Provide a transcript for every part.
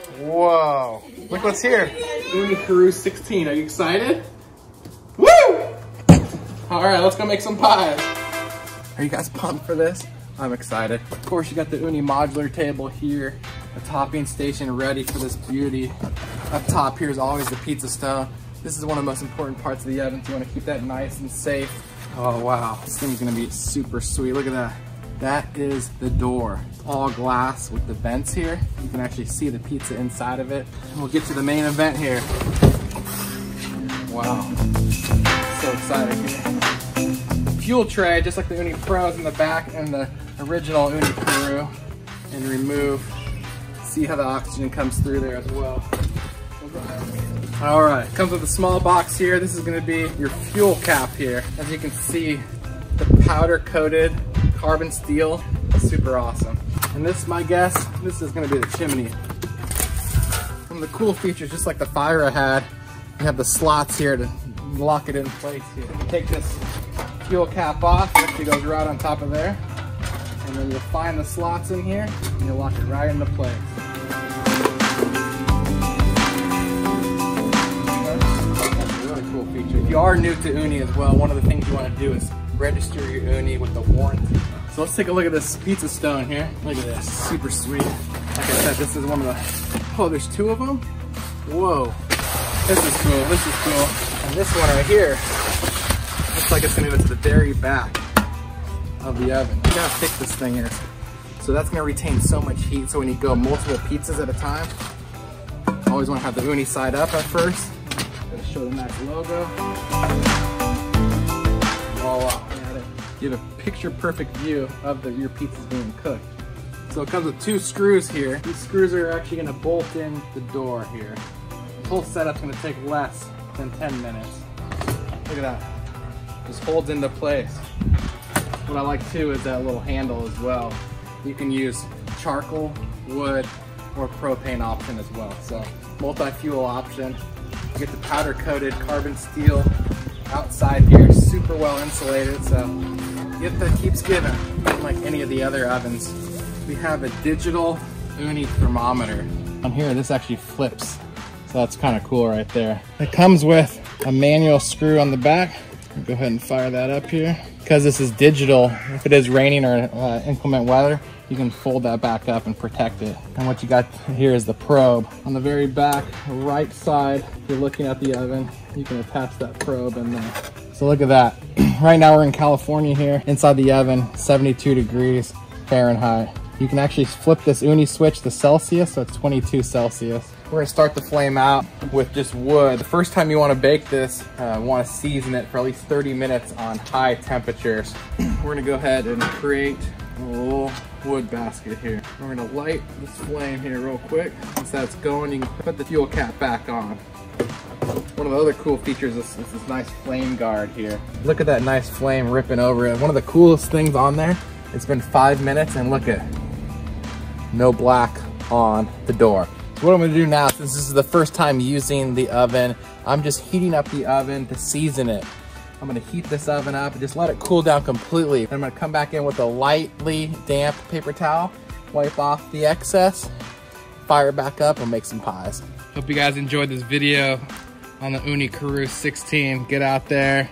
Whoa, look what's here. Ooni Karu 16, are you excited? Woo! All right, let's go make some pies. Are you guys pumped for this? I'm excited. Of course, you got the Ooni modular table here, a topping station ready for this beauty. Up top here is always the pizza stone. This is one of the most important parts of the oven, so you want to keep that nice and safe. Oh wow, this thing's gonna be super sweet. Look at that. That is the door. It's all glass with the vents here. You can actually see the pizza inside of it. And we'll get to the main event here. Wow, so excited here. Fuel tray, just like the Ooni Pros in the back and the original Ooni Karu. And remove. See how the oxygen comes through there as well. All right, comes with a small box here. This is gonna be your fuel cap here. As you can see, the powder coated carbon steel, super awesome. And this, my guess, this is gonna be the chimney. One of the cool features, just like the fire I had, you have the slots here to lock it in place here. Take this fuel cap off, it actually goes right on top of there. And then you'll find the slots in here, and you'll lock it right into place. Feature. If you are new to Ooni as well, one of the things you want to do is register your Ooni with the warranty. So let's take a look at this pizza stone here. Look at this, super sweet. Like I said, this is one of the, oh, there's two of them? Whoa, this is cool, this is cool. And this one right here, looks like it's gonna go to the very back of the oven. Look how thick this thing is. So that's gonna retain so much heat, so when you go multiple pizzas at a time, always wanna have the Ooni side up at first. Show the nice logo. Voila. You have a picture perfect view of your pizzas being cooked. So it comes with two screws here. These screws are actually gonna bolt in the door here. This whole setup's gonna take less than 10 minutes. Look at that. Just holds into place. What I like too is that little handle as well. You can use charcoal, wood, or propane option as well. So multi-fuel option. You get the powder coated carbon steel outside here, super well insulated, so gift that keeps giving, unlike any of the other ovens. We have a digital Ooni thermometer. On here, this actually flips, so that's kind of cool right there. It comes with a manual screw on the back. I'll go ahead and fire that up here. Because this is digital, if it is raining or inclement weather, you can fold that back up and protect it. And what you got here is the probe. On the very back, right side, if you're looking at the oven, you can attach that probe in there. So look at that. Right now we're in California here, inside the oven, 72 degrees Fahrenheit. You can actually flip this Ooni switch to Celsius, so it's 22 Celsius. We're gonna start the flame out with just wood. The first time you wanna bake this, wanna season it for at least 30 minutes on high temperatures. We're gonna go ahead and create a little wood basket here. We're gonna light this flame here real quick. Once that's going, you can put the fuel cap back on. One of the other cool features is this nice flame guard here. Look at that nice flame ripping over it. One of the coolest things on there, it's been 5 minutes and look at, no black on the door. So what I'm gonna do now, since this is the first time using the oven, I'm just heating up the oven to season it. I'm gonna heat this oven up and just let it cool down completely. I'm gonna come back in with a lightly damp paper towel, wipe off the excess, fire it back up and make some pies. Hope you guys enjoyed this video on the Ooni Karu 16. Get out there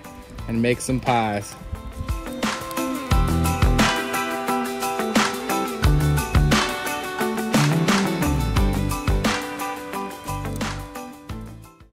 and make some pies.